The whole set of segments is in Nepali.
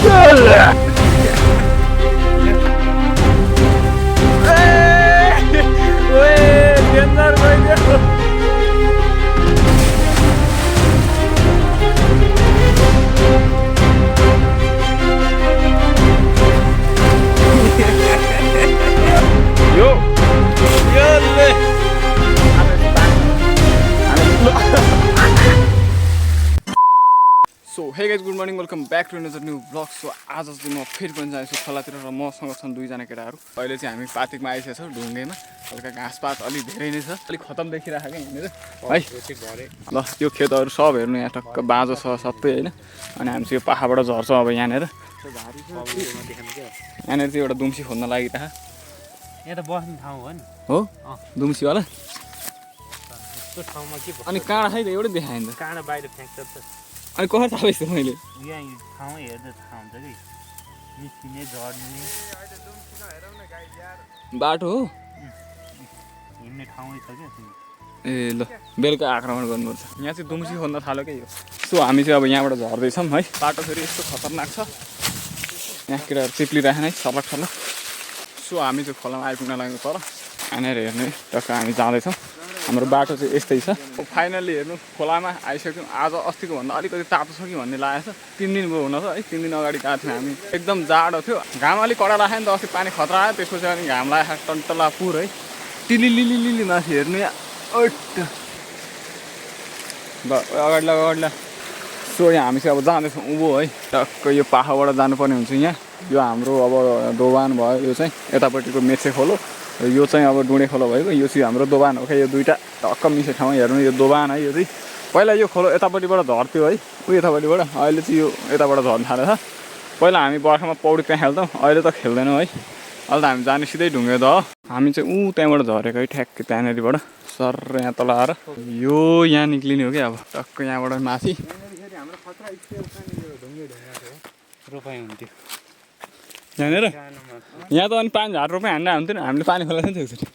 So hey guys, good morning, welcome back to another new vlog. So आज चाहिँ म फेरि पनि जान्छु खोलातिर र मसँग छन् दुईजना केटाहरू। अहिले चाहिँ हामी पातिकमा आइसकेको छौँ ढुङ्गेमा। हल्का घाँसपात अलि धेरै नै छ, अलि खतम देखिरहेको क्या यहाँनिर है। ल यो खेतहरू सब हेर्नु यहाँ टक्क बाँझो छ सबै हैन। अनि हामी चाहिँ यो पाखाबाट झर्छौँ अब यहाँनिर। यहाँनिर चाहिँ एउटा दुम्सी खोज्न लागिरहेको। यहाँ त बस्ने ठाउँ हो नि। हो दुम्सी वाला। यस्तो ठाउँमा के अनि काँडा खाइ त एउटै देखाइन त। काँडा बाहिर फ्याँक्छ त। अनि कहाँ थालेछ मैले? यहाँ ठाउँ हेर्दा थाहा हुन्छ कि निस्किने झर्ने बाटो हो हिँड्ने ठाउँै छ क्या। ए ल बेलुका आक्रमण गर्नुपर्छ। यहाँ चाहिँ दुम्सी खोज्न थाल्यो क्या यो। सो हामी चाहिँ अब यहाँबाट झर्दैछौँ है। बाटो फेरि यस्तो खतरनाक छ, यहाँ केटाहरू चिप्लिरहेन है सलक सलक। सो हामी चाहिँ खोलामा आइपुग्न लाग्यो पर यहाँनिर हेर्ने टक्क हामी जाँदैछौँ। हाम्रो बाटो चाहिँ यस्तै छ। फाइनल्ली हेर्नु खोलामा आइसक्यौँ। आज अस्तिको भन्दा अलिकति तातो छ कि भन्ने लागेको छ। 3 दिन भयो हुन त है। 3 दिन अगाडि गएको थियौँ हामी, एकदम जाडो थियो। घाम अलिक कडा राख्यो नि त, अस्ति पानी खतरा आयो, त्यसपछि अनि घाम लाग्यो टन्टला पुर है। टिलिलिलिलिली माथि हेर्नु यहाँ ल अगाडि ल। सो यहाँ हामी चाहिँ अब जाँदैछौँ उँभो है। टक्क यो पाखाबाट जानुपर्ने हुन्छ यहाँ। यो हाम्रो अब दोबान भयो, यो चाहिँ यतापट्टिको मेचे खोलो, यो चाहिँ अब डुँडे खोलो भएको, यो चाहिँ हाम्रो दोबान हो क्या। यो दुईवटा टक्क मिसो ठाउँ हेर्नु। यो दोबान है। यो चाहिँ पहिला यो खोलो यतापट्टिबाट झर्थ्यो है, ऊ यतापट्टिबाट। अहिले चाहिँ यो यताबाट झर्न थालेछ। पहिला हामी बर्खामा पौडी त्यहाँ खेल्थौँ, अहिले त खेल्दैनौँ है। अहिले त हामी जाने सिधै ढुङ्गे त हो। हामी चाहिँ त्यहाँबाट झरेको है, ठ्याक्कै त्यहाँनिरबाट सर यहाँ तल आएर यो यहाँ निक्लिने हो क्या। अब टक्क यहाँबाट माथि रोपाइ हुन्थ्यो यहाँनिर। यहाँ त अनि पानी झार रोपाइ हान्दा हुन्थ्यो नि, हामीले पानी खोला नि एकचोटि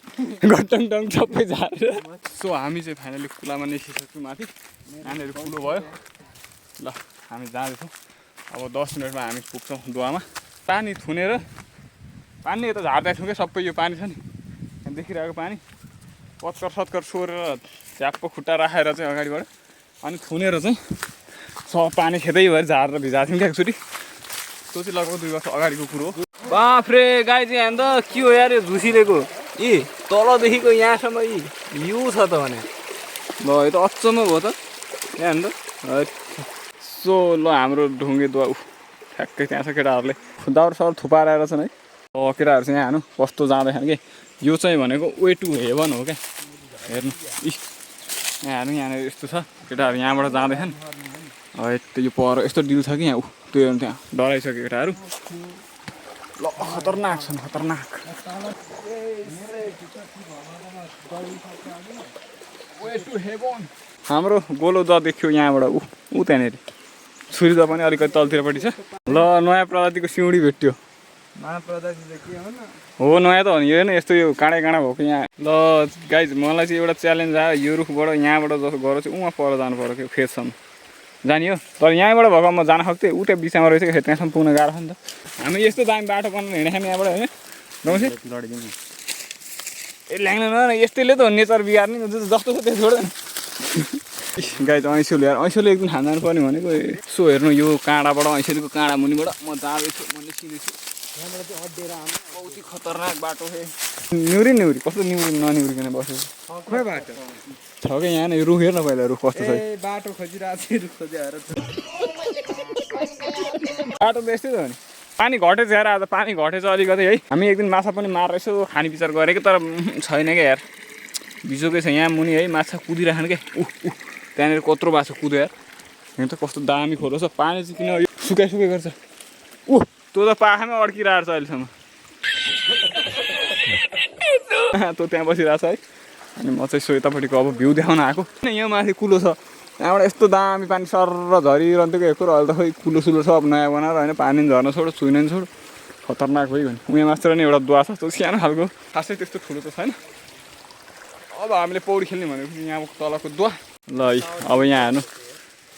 घट्टङ सबै झारेर। सो हामी चाहिँ फाइनली कुलामा निस्किसक्छौँ माथि। यहाँनिर कुलो भयो। ल हामी जाँदैछौँ अब 10 मिनटमा हामी पुग्छौँ दुवामा। पानी थुनेर पानी यता झार्दै छौँ क्या सबै। यो पानी छ नि यहाँ देखिरहेको पानी पत्कर सत्कर सोरेर झ्याप्प खुट्टा राखेर चाहिँ अगाडिबाट अनि थुनेर चाहिँ पानी खेतैभरि झारेर भिजाएको थियौँ क्या एकचोटि। त्यो चाहिँ लगभग 2 वर्ष अगाडिको कुरो हो। बाफ्रे गाई चाहिँ यहाँ त के हो यार, झुसिरहेको यी तलदेखिको यहाँसम्म यी भ्यू छ त भने। ल यो त अचम्म भयो त यहाँ त। सो ल हाम्रो ढुङ्गे दुवा ठ्याक्कै त्यहाँ छ। केटाहरूले दाउरा साउरा थुपाएर छन् है। केटाहरू चाहिँ यहाँ हेर्नु कस्तो जाँदैछन् कि। यो चाहिँ भनेको वे टु हेभन हो क्या। हेर्नु यहाँ हेर्नु यहाँनिर यस्तो छ। केटाहरू यहाँबाट जाँदैछन्। यो पर यस्तो डिल छ कि यहाँ त्यो हेर्नु त्यहाँ डराइसक्यो केटाहरू। ल खतरनाक छन् खतरनाक। हाम्रो गोलो द देख्यो यहाँबाट ऊ त्यहाँनिर। छुरी द पनि अलिकति तलतिरपट्टि छ। ल नयाँ प्रजातिको सिउँडी भेट्यो। हो नयाँ त हो नि। यो होइन यस्तो यो काँडा भएको यहाँ। ल गाइज मलाई चाहिँ एउटा च्यालेन्ज आयो, यो रुखबाट यहाँबाट जस्तो गएर चाहिँ उहाँ पर जानु पऱ्यो कि फेदसम्म जाने हो। तर यहाँबाट भएको म जान सक्थेँ, उता बिचमा रहेछ कि त्यहाँसम्म पुग्न गाह्रो छ नि त। हामी यस्तो दामी बाटो बनाउनु हिँडेको नि यहाँबाट होइन गाउँसी लडिदिउँ। ए ल्याङ्दैन न, यस्तैले त हो नेचर बिगार्ने। जस्तो छ त्यो छोड्दैन गाई त ऐँसोले यार, ऐँसोले एक दिन खान जानु पर्ने भनेको। सो हेर्नु यो काँडाबाट ऐँसोलेको काँडा मुनिबाट म जाँदैछु, म निस्किँदैछु। यहाँबाट चाहिँ अड्डेर आउनु बहुत खतरनाक बाटो है। निउरी कस्तो ननिउरिकन बसेको खोइ बाटो छ क्या यहाँ नै। रुख हेर्न पहिला रुख कस्तो छ। बाटो खोजिरहेको छु, रुख खोजेर बाटो त यस्तै त हो नि। पानी घटेछ यार, आज पानी घटेछ अलिकति है। हामी एक दिन माछा पनि मारेर यसो खाने विचार गरेको, तर छैन क्या यार। भिजोकै छ यहाँ मुनि है, माछा कुदिराख्नु क्या। त्यहाँनिर कत्रो भएको छ कुदो यार। यहाँ त कस्तो दामी खोलो छ। पानी चाहिँ किन सुकाइ गर्छ। त्यो त पाखामै अड्किरहेको छ अहिलेसम्म। त्यो त्यहाँ बसिरहेको छ है। अनि म चाहिँ सो यतापट्टिको अब भ्यू देखाउन आएको। यहाँ माथि कुलो छ, यहाँबाट यस्तो दामी पानी सर झरिरहन्थ्यो क्या। कुरो अहिले त खोइ कुलो सुलो सब नयाँ बनाएर होइन, पानी पनि झर्न छोड छुइन नि छोड खतरनाक भयो भने। उहाँ मात्र नि एउटा दुवा छ, त्यो सानो खालको, खासै त्यस्तो ठुलो त छैन। अब हामीले पौडी खेल्ने भनेको यहाँ तलको दुवा। ल अब यहाँ हेर्नु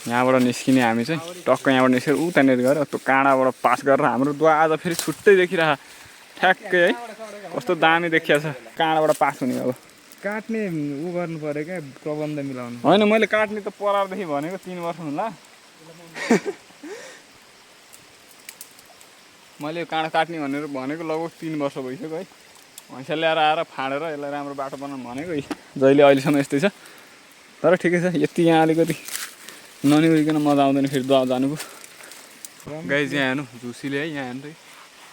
यहाँबाट निस्किने हामी चाहिँ टक्क यहाँबाट निस्केर उतानिर गएर त्यो काँडाबाट पास गरेर हाम्रो दुवा आज फेरि छुट्टै देखिरह ठ्याक्कै है कस्तो दामी देखिया छ काँडाबाट पास हुने अब काट्ने उ गर्नु पर्यो क्या प्रबन्ध मिलाउनु होइन मैले काट्ने त परारदेखि भनेको 3 वर्ष होला मैले काँडा काट्ने भनेको लगभग 3 वर्ष भइसक्यो है भैँसा ल्याएर आएर फाँडेर यसलाई राम्रो बाटो बनाउनु भनेको जहिले अहिलेसम्म यस्तै छ तर ठिकै छ यति यहाँ अलिकति ननिउरिकन मजा आउँदैन फेरि दुवा जानुको गाइज यहाँ हेर्नु झुसीले है यहाँ हेर्नु त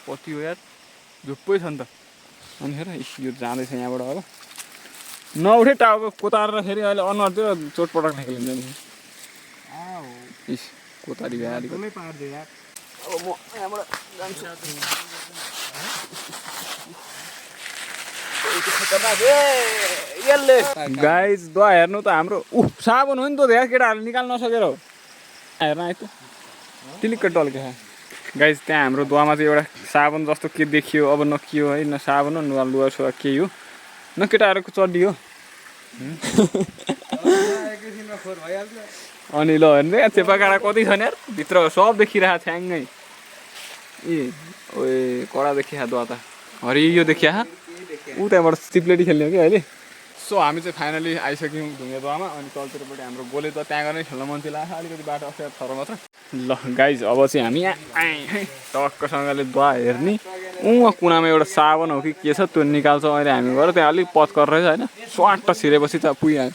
कति हो यार झुप्पै छ नि त अनि हेर यो जाँदैछ यहाँबाट अब नउठे टाउको कोतारेर फेरि अहिले अनुहारतिर चोटपटक निक्लिन्छ नि इस कोतारी गयो अलिक अब म यहाँबाट जान्छु गाइज दुवा हेर्नु त हाम्रो साबुन हो नि त धेरै केटाहरूले निकाल्न नसकेर हो हेर्न आइ त टिलिक्क टल्के गाइज त्यहाँ हाम्रो दुवामा चाहिँ एउटा साबुन जस्तो के देखियो अब न के हो है न साबुन हो न लुगा सुगा केही हो न केटाहरूको चड्डी हो अनि ल हेर्नु यहाँ चेपा काँडा कति छ नि यार भित्र सब देखिरहेको छ्याङ्गै ए ओए कडा देखिया दुवा त हरियो देखिया ऊ त्यहाँबाट चिप्लेटी खेल्ने हो कि अहिले सो हामी चाहिँ फाइनली आइसक्यौँ ढुङ्गे दुवामा अनि तलतिरपट्टि हाम्रो गोले त त्यहाँ गर्ने खेल्न मन थियो अलिकति बाटो अप्ठ्यारो थर मात्र ल गाइज अब चाहिँ हामी यहाँ आएँ है टक्कसँगले दुवा हेर्ने उहाँ कुनामा एउटा साबुन हो कि के छ त्यो निकाल्छ अहिले हामी गएर त्यहाँ अलिक पत्कर रहेछ होइन स्वाट छिरेपछि त पुगिहाल्यो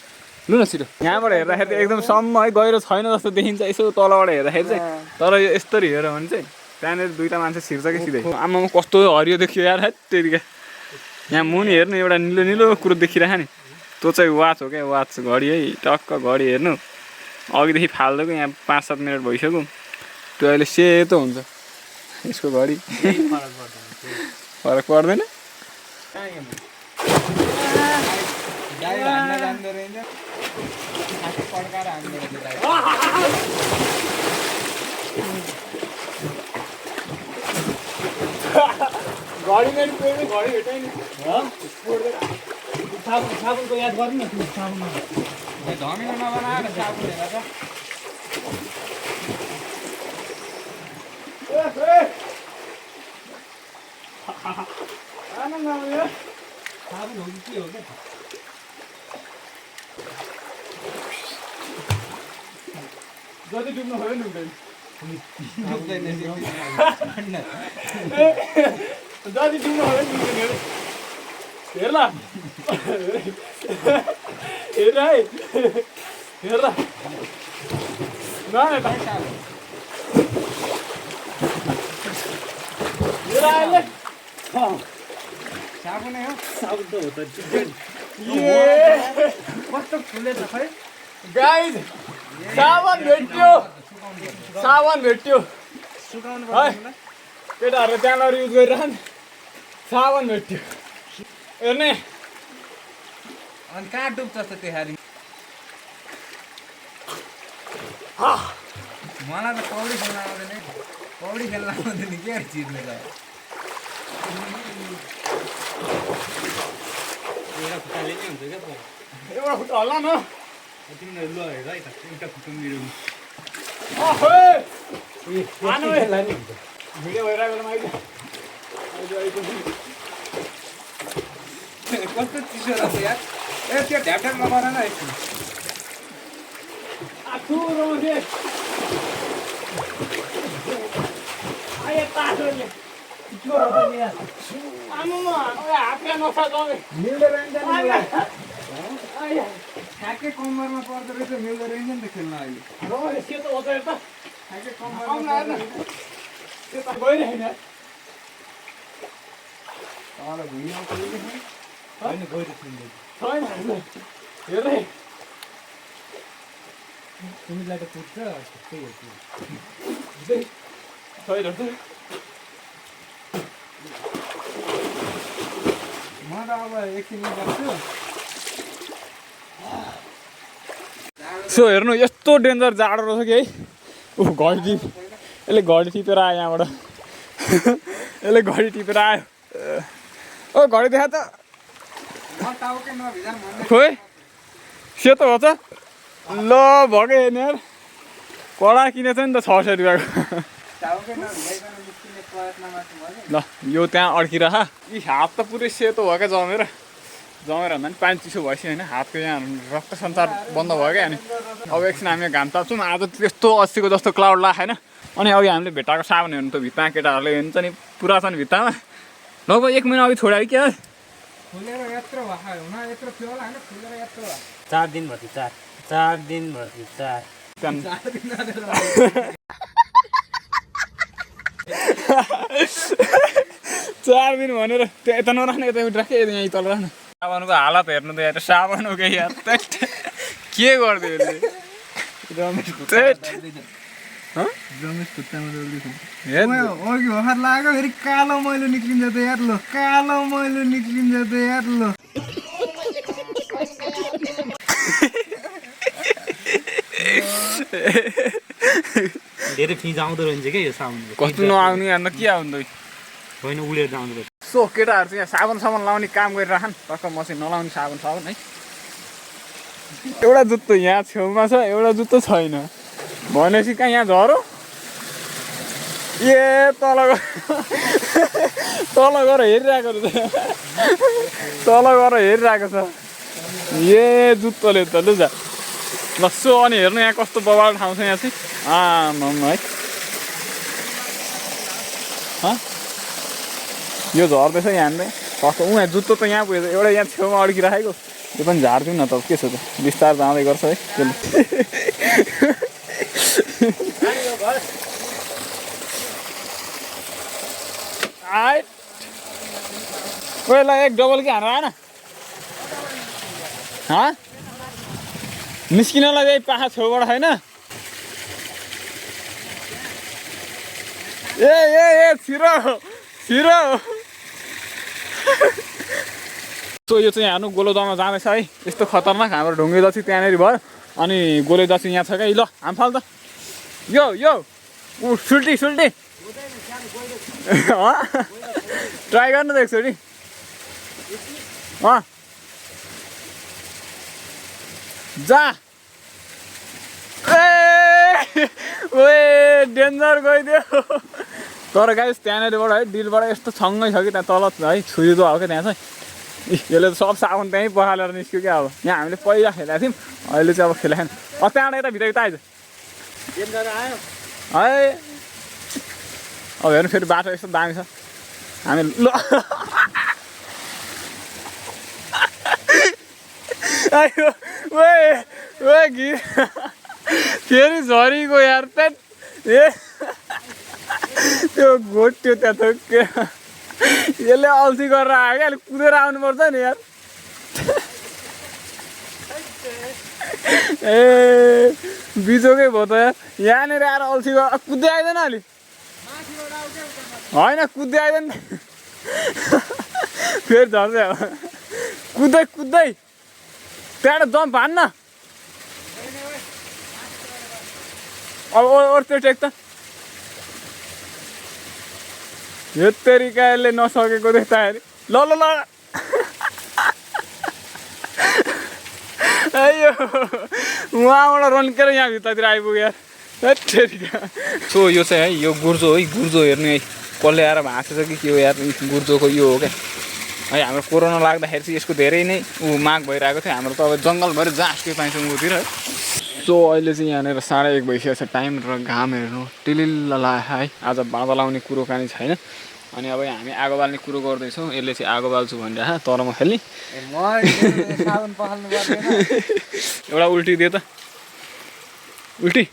लु न छिटो यहाँबाट हेर्दाखेरि त एकदम सम्म है गहिरो छैन जस्तो देखिन्छ यसो तलबाट हेर्दाखेरि चाहिँ तर यो यस्तरी हेऱ्यो भने चाहिँ त्यहाँनिर 2टा मान्छे छिर्छ कि सिधै आमामा कस्तो हरियो देखियो यार है त्यतिकै यहाँ मुनि हेर्नु एउटा निलो निलो कुरो देखिरहेको नि त्यो चाहिँ वाच हो क्या वाच घडी है टक्क घडी हेर्नु अघिदेखि फाल्दिएको यहाँ 5-7 मिनट भइसक्यो त्यो अहिले सेतो हुन्छ यसको घडी फरक पर्दैन घडी मेरो घडी भेटाइ नि साबुनको याद गर्नु न साबुन धमिलो नबनाएर साबुन हेरेर साबुन हो कि के हो क्या जति डुब्नु भयो नि डुब्दैन जति डुब्नु भयो नि डुब्दैन हेर ल हेर है हेर ल न हेर अहिले साबुनै हो साबुन त हो त कस्तो फुले त खै गाइज साबुन भेट्यो सुकाउनु पर्छ केटाहरू त्यहाँबाट युज गरिरहन् साबुन भेट्यो हेर्ने अनि कहाँ डुब्छ त त्यहाँ मलाई त पौडी खेल्न आउँदैन के चिर्ने त एउटा खुट्टाले नै हुन्छ क्या एउटा खुट्टा हल्ला न तिमीले ल हेर है त एउटा खुट्टा मिलाउनु भिडियो भइरहेको बेलामा कस्तो चिसो रहेछ यार ए त्यो ढ्यापढ्याप नगर न एकछिन ठ्याक्कै कम्मरमा पर्दो रहेछ मिल्दो रहेछ नि त खेल्न अहिले ठ्याक्कै कम्मरमा तिमीलाई त पुग्छ त्यही हो म त अब एकछिन बस्छु सो हेर्नु यस्तो डेन्जर जाडो रहेछ कि है घडी यसले घडी टिपेर आयो यहाँबाट यसले घडी टिपेर आयो ओ घडी देखा त खोइ सेतो हो त ल भगे हेर्ने यार कडा किनेछ नि त 600 रुपियाँको ल यो त्यहाँ अड्किरह यी हात त पुरै सेतो भयो क्या जमेर भन्दा नि पानी चिसो भएपछि होइन हातको यहाँ रक्त सञ्चार बन्द भयो क्या अनि अब एकछिन हामी घाम ताप्छौँ आज त्यस्तो अस्तिको जस्तो क्लाउड लाग्यो होइन अनि अघि हामीले भेटाएको साबुन हेर्नु त भित्तामा केटाहरूले हुन्छ नि पुरा छ नि भित्तामा लगभग 1 महिना अघि छोड्यो क्या 4 दिन भर्ती 4 दिन भर्ती 4 4 दिन भनेर त्यो यता नराख्ने यता राखेँ यहीँ तल राख्नु साबुनको हालत हेर्नु त यार साबुनको यार के गरिदियो अघि भर्खर लाग्यो फेरि कालो मैलो निक्लिन्छ त यार लो कालो मैलो निक्लिन्छ त यार लो धेरै फिज आउँदो रहन्छ क्या यो साबुनको कस्तो नआउने अन्त के आउँदो होइन उलेर आउँदो रहेछ सो केटाहरू चाहिँ यहाँ साबुन लाउने काम गरिराखन् टक्क मसिन नलाउने साबुन है एउटा जुत्तो यहाँ छेउमा छ एउटा जुत्तो छैन भनेपछि कहाँ यहाँ झरो ए तल गएर हेरिरहेको रहेछ तल गएर हेरिरहेको छ ए जुत्तोले त लु जा ल सो अनि हेर्नु यहाँ कस्तो बबाल ठाउँ छ यहाँ चाहिँ आमाम है यो झर्दैछ यहाँले कस्तो उहाँ जुत्तो त यहाँ पुगेछ एउटा यहाँ छेउमा अड्किराखेको त्यो पनि झार्दिउँ न त के छ त बिस्तार जाँदै गर्छ है त्यसले पहिला एक डबल के हानेर आएन निस्किनलाई यही पाखा छेउबाट होइन ए छिरो सो यो चाहिँ हानु गोलोदामा जाँदैछ है यस्तो खतरनाक हाम्रो ढुङ्गे जति त्यहाँनिर भयो अनि गोले जति यहाँ छ क्या ल हामफाल त यो सुल्टी ट्राई गर्नु त एकचोटि जा ए डेन्जर गइदियो तर गाइस त्यहाँनिरबाट है डिलबाट यस्तो छङ्गै छ कि त्यहाँ तल है छुरी त हो क्या त्यहाँ चाहिँ यसले त सब साबुन त्यहीँ पखालेर निस्क्यो क्या अब यहाँ हामीले पहिला खेलेको थियौँ अहिले चाहिँ अब खेलेको छैन त्यहाँबाट यता भित्र आइज है अब हेर्नु फेरि बाटो यस्तो दामी छ हामी ल फेरि झरीको यार पेट त्यो घोट्यो त्यहाँ त के यसले अल्छी गरेर आयो क्या अहिले कुदेर आउनुपर्छ नि यार ए बिजोकै भयो त यहाँनिर आएर अल्छी गरेर कुद्दै आइदैन अलि होइन कुद्दै आइदैन फेरि झर्छ कुद्दै त्यहाँबाट जम्प हान्न अब त्यो टेक त यो तरिकाले नसकेको देख्दाखेरि ल अयो उहाँबाट रन्केर यहाँ भित्रतिर आइपुग्यो यार सो यो चाहिँ है यो गुर्जो हेर्नु है कसले आएर भाँसेछ कि के हो यार गुर्जोको यो हो क्या है हाम्रो कोरोना लाग्दाखेरि चाहिँ यसको धेरै नै माग भइरहेको थियो हाम्रो त अब जङ्गलभरि जाँसकै पाइन्छ उँभोतिर है सो अहिले चाहिँ यहाँनिर 1:30 भइसकेको छ टाइम र घाम हेर्नु टिलिल्ल लाग्यो है आज बाँधा लाउने कुरो कानी छैन अनि अब हामी आगो बाल्ने कुरो गर्दैछौँ यसले चाहिँ आगो बाल्छु भनिरहेको तर म खेल्ने एउटा उल्टी दियो त उल्टी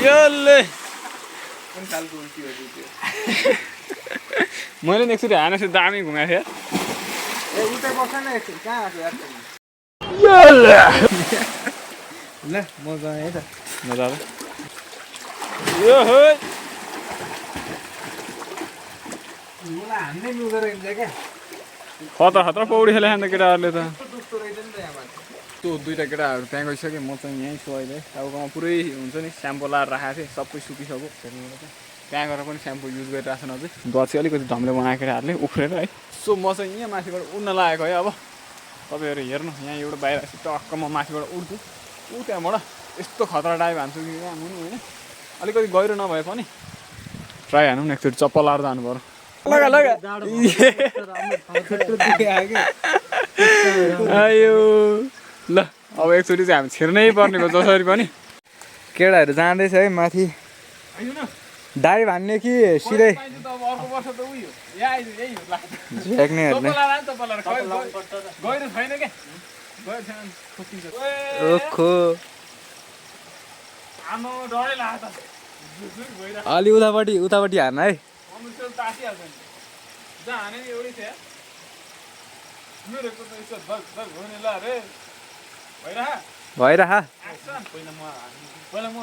यसले मैले नि एकचोटि हानेपछि दामी घुमाएको थिएँ ल मजा आयो त मजा आयो यो हो मलाई हान्नै लुगा रहेछ क्या खतरा पौडी खेले अन्त केटाहरूले त त्यो दुईवटा केटाहरू त्यहाँ गइसक्यो म चाहिँ यहीँ छु अहिले टाउकोमा पुरै हुन्छ नि स्याम्पो लाएर राखेको थिएँ सबै सुकिसक्यो त्यहाँ गएर पनि स्याम्पो युज गरिरहेको छन् अझै गछि अलिकति धम्ले बनाएको केटाहरूले उफ्रेर है सो म चाहिँ यहाँ माथिबाट उड्न लागेको है अब तपाईँहरू हेर्नु यहाँ एउटा बाहिर टक्क म माथिबाट उड्छु ऊ त्यहाँबाट यस्तो खतरा डाइभ हान्छु कि यहाँ मुनि होइन अलिकति गहिरो नभए पनि ट्राई हानौँ न एकचोटि चप्पल लाएर जानु पऱ्यो लगा लगा आयो ल अब एकचोटि चाहिँ हामी छिर्नै पर्ने भयो जसरी पनि केटाहरू जाँदैछ है माथि डाइभ हान्ने कि सिधै अर्को वर्ष त उयो यहाँ आइज यही हो झ्याक्नेहरूले गहिरो छैन क्या ओखो आमा डरै लाग्छ अलि उतापट्टि हार्न है तासिहाल्छ नि जहाँ हाने नि एउटै थियो मेरो त यसो धक धक हुने ल रे भइरह पहिला म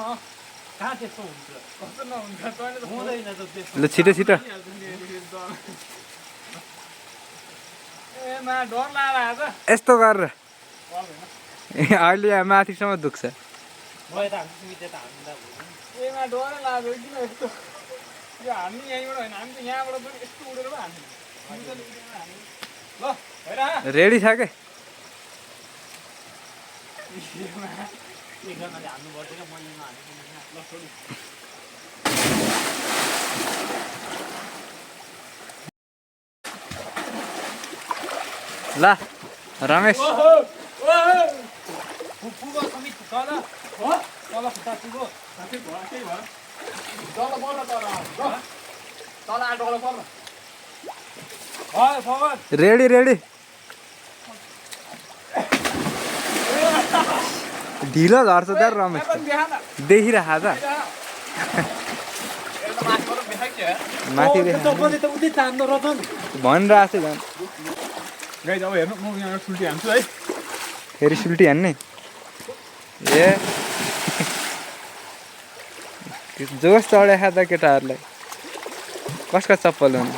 कहाँ त्यस्तो हुन्छ कस्तो नहुन्छ तैँले त हुँदैन त त्यस्तो ल छिटो छिटो ए मा डर लागेर आज यस्तो गरेर अहिले यहाँ माथिसम्म दुख्छ ए मा डरै लाग्यो किन यस्तो यो हामी यहीँबाट होइन हामी त यहाँबाट पनि यस्तो उडेर पो हान्थ्यौँ ल भइरह रेडी छ के एकजनाले हान्नु पर्छ क्या मैले नहानेको ल छोडी ल रमेश पुगो समित तल तल खुट्टा पुगो तल आटो पर्न रेडी रेडी ढिलो झर्छ त रमेश देखिरह त माथि भनिरहेको छु झन् गाइज अब हेर्नु म यहाँ सुल्टी हान्छु है फेरि सुल्टी हान्ने ए जोस चढे खा त केटाहरूलाई कसका चप्पल हुन्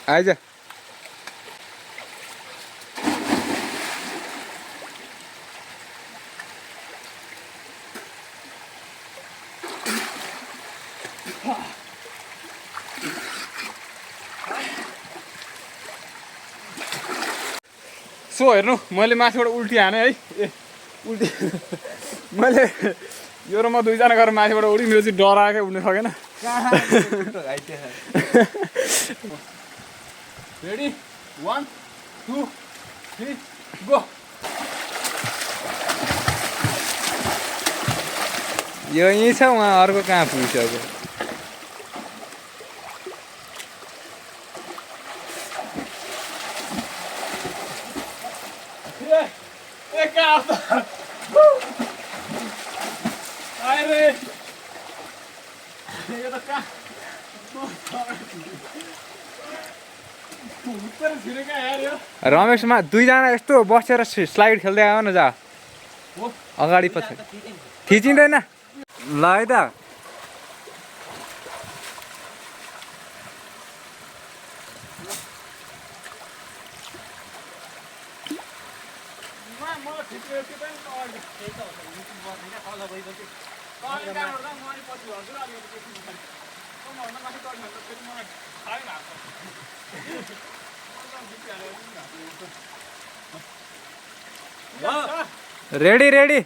आइज सो हेर्नु मैले माथिबाट उल्टी हाने है ए उल्टी मैले यो र म दुईजना गरेर माथिबाट उडी मेरो चाहिँ डर आयो क्या उड्नु सकेन रेडी 1 2 3 गो यो यहीँ छ उहाँ अर्को कहाँ पुगिसक्यो रमेशमा दुईजना यस्तो बसेर स्लाइड खेल्दै आयो न जा अगाडि पछि थिचिँदैन ल है त रेडी रेडी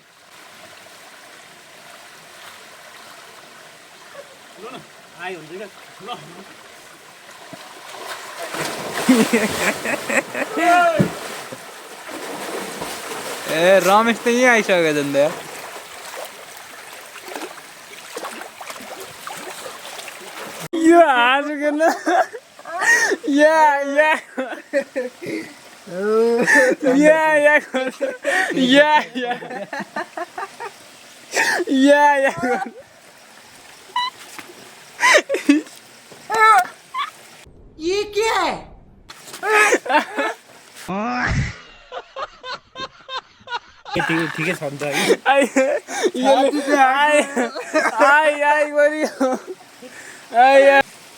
ए रमेश त यहीँ आइसक्यो झन्डै यो आज किन या या या या या या या ये क्या है ठिकै छ नि त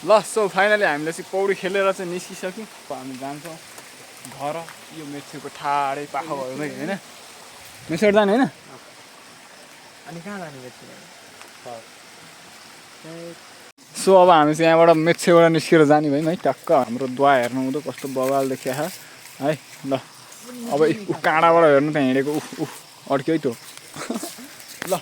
ल सो फाइनली हामीले चाहिँ पौडी खेलेर चाहिँ निस्किसक्यौँ हामी जान्छौँ घर यो मेथीको ठाडै पाखा भयो भाइ होइन मेसेर जाने होइन अनि कहाँ जाने सो अब हामी चाहिँ यहाँबाट मेछेबाट निस्केर जाने भयौँ है टक्क हाम्रो दुवा हेर्नु हुँदो कस्तो बवाल देखिया है ल अब काँडाबाट हेर्नु त्यहाँ हिँडेको अड्क्यो है त्यो ल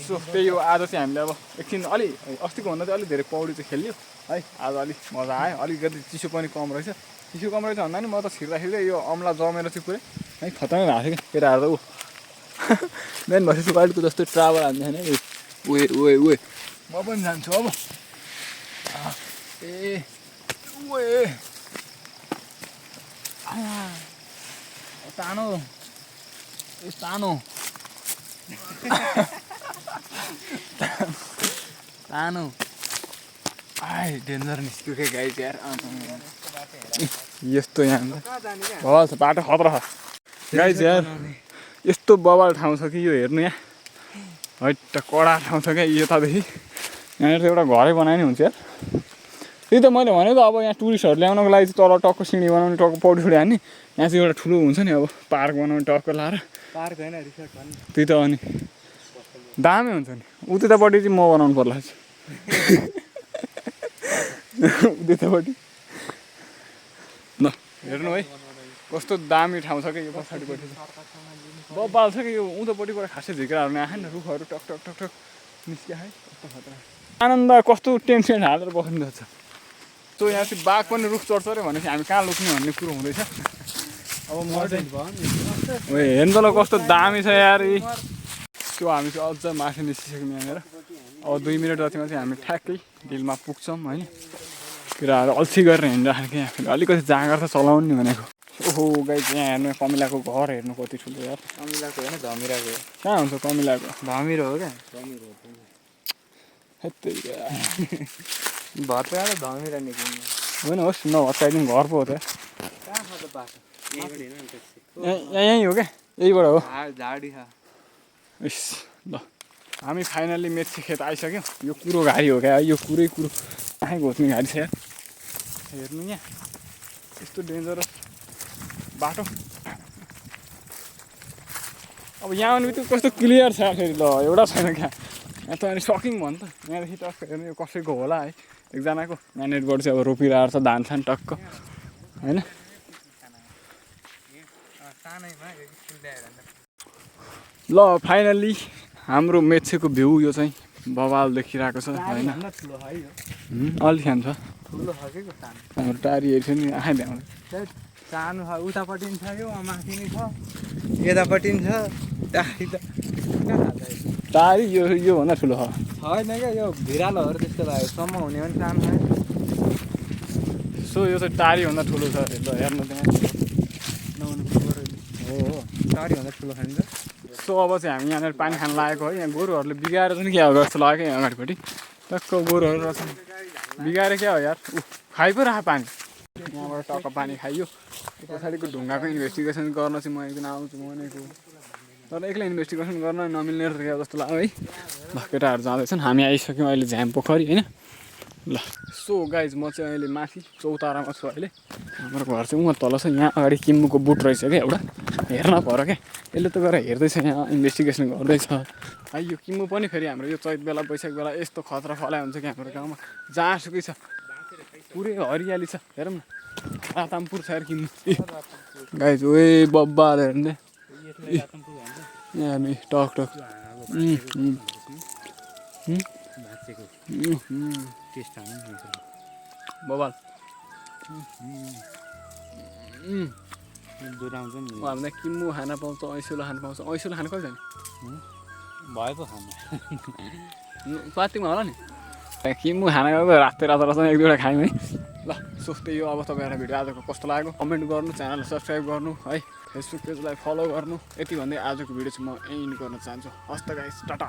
सो त्यही हो आज चाहिँ हामीले अब एकछिन अलि अस्तिको भन्दा चाहिँ अलिक धेरै पौडी चाहिँ खेल्यो है आज अलिक मजा आयो अलिकति चिसो पनि कम रहेछ चिसो कम रहेछ भन्दा नि म त छिर्दाखेरि यो अम्ला जमेर चाहिँ पुरै है खतमै भएको थियो कि केटाहरू त बिहान भएपछि वाइल्डको जस्तो ट्राभल हान्ने होइन ओए म पनि जान्छु अब ए ओए सानो ए सानो सानो आइ डेन्जर निस्क्यो क्या गाई यार यस्तो यहाँ बवाल छ बाटो खतरा छ गाई यार यस्तो बवाल ठाउँ छ कि यो हेर्नु यहाँ हैट कडा ठाउँ छ क्या यतादेखि यहाँनिर त एउटा घरै बनायो नि हुन्छ यार त्यही त मैले भनेको अब यहाँ टुरिस्टहरू ल्याउनको लागि चाहिँ तल टक्क सिँढी बनाउने टक्क पौडी छोडी हान्ने यहाँ चाहिँ एउटा ठुलो हुन्छ नि अब पार्क बनाउने टक्क लाएर पार्क होइन रिसोर्ट भन्ने त्यही त अनि दामी हुन्छ नि उतितापट्टि चाहिँ म बनाउनु पर्ला उतितापट्टि ल हेर्नु है कस्तो दामी ठाउँ छ क्या यो पछाडिपट्टि बब्बाल छ कि यो उँधोपट्टिबाट खासै झिक्राहरू आएन नि रुखहरू टक टक टक टक निस्किया है कस्तो खतरा आनन्द कस्तो टेन्सन हालेर बस्नु जान्छ सो यहाँ चाहिँ बाघ पनि रुख चढ्छ अरे भनेपछि हामी कहाँ लुक्ने भन्ने कुरो हुँदैछ अब म चाहिँ हेर्नु तल कस्तो दामी छ यार त्यो हामी चाहिँ अझ माथि निस्किसक्यौँ यहाँनिर अब 2 मिनट जतिमा चाहिँ हामी ठ्याक्कै डिलमा पुग्छौँ होइन केटाहरू अल्छी गरेर हिँडिराखेको क्या फेरि अलिकति जाँगर त चलाउनु नि भनेको ओहो गाई यहाँ हेर्नु कमिलाको घर हेर्नु कति ठुलो यार कमिलाको होइन धमिराको कहाँ हुन्छ कमिलाको धमिरो हो क्या भत्ता त धमिरा निक्लिनु होइन होस् नभत्काइदिउँ घर पो हो त कहाँ छ त बाटो यहीँ हो क्या यहीबाट हो झाडी छ इस ल हामी फाइनल्ली मेथी खेत आइसक्यौँ यो कुरो घारी हो क्या यो कुरै कुरो आफै घोच्ने घारी छ यार हेर्नु यहाँ यस्तो डेन्जरस बाटो अब यहाँ आउने बित्तिकै कस्तो क्लियर छ फेरि ल एउटा छैन क्या यहाँ त अनि सकिङ भयो नि त यहाँदेखि टक्क हेर्नु यो कसैको होला है एकजनाको यहाँ नेटबाट चाहिँ अब रोपिरहेको छ धान छान टक्क होइन ल फाइनल्ली हाम्रो मेछेको भ्यू यो चाहिँ बवाल देखिरहेको छ होइन अलिक खान्छ ठुलो छ कि हाम्रो टारीहरू छ नि आँखै भ्याउँछ सानो छ उतापट्टि पनि छ यो माथि नै छ यतापट्टि पनि छ टारी योभन्दा ठुलो छ होइन क्या यो भिरालोहरू त्यस्तो लाग्यो सम्म हुने पनि सानो छ सो यो चाहिँ टारीभन्दा ठुलो छ ल हेर्नु त्यहाँ हो टाढीभन्दा ठुलो खान्छ सो अब चाहिँ हामी यहाँनिर पानी खान लागेको है यहाँ गोरुहरूले बिगाएर चाहिँ क्या हो जस्तो लाग्यो यहाँ अगाडिपट्टि टक्क गोरुहरू रहेछ बिगाएर क्या हो यार खाइ पो राख पानी यहाँबाट टक्क पानी खाइयो पछाडिको ढुङ्गाको इन्भेस्टिगेसन गर्न चाहिँ म एकदिन आउँछु भनेको तर एक्लै इन्भेस्टिगेसन गर्न नमिल्ने रहेछ क्या जस्तो लाग्यो है ल केटाहरू जाँदैछन् हामी आइसक्यौँ अहिले झ्याम पोखरी होइन ल सो गाइज म चाहिँ अहिले माथि चौतारामा छु अहिले हाम्रो घर चाहिँ उहाँ तल छ यहाँ अगाडि किम्बुको बुट रहेछ क्या एउटा हेर्न पऱ्यो क्या यसले त गएर हेर्दैछ यहाँ इन्भेस्टिगेसन गर्दैछ है यो किम्बु पनि फेरि हाम्रो यो चैत बेला वैशाख बेला यस्तो खतरा फलाइ हुन्छ कि हाम्रो गाउँमा जहाँसुकै छ पुरै हरियाली छ हेरौँ न रातामपुर छ यार किम्बु गाइज ओए बब्बाल हेर्ने यहाँ नि टक टक बबाल हामीलाई किम्बु खान पाउँछ ऐसुलो खान पाउँछ ऐसुलो खान कहिले जाने भयो पो खानु पार्टीमा होला नि किम्बु खाना गएको रातै रात एक दुईवटा खायौँ है ल सोच्दै यो अब तपाईँहरूलाई भिडियो आजको कस्तो लाग्यो कमेन्ट गर्नु च्यानललाई सब्सक्राइब गर्नु है फेसबुक पेजलाई फलो गर्नु यति भन्दै आजको भिडियो चाहिँ म एन्ड गर्न चाहन्छु हस्त गाइस टाटा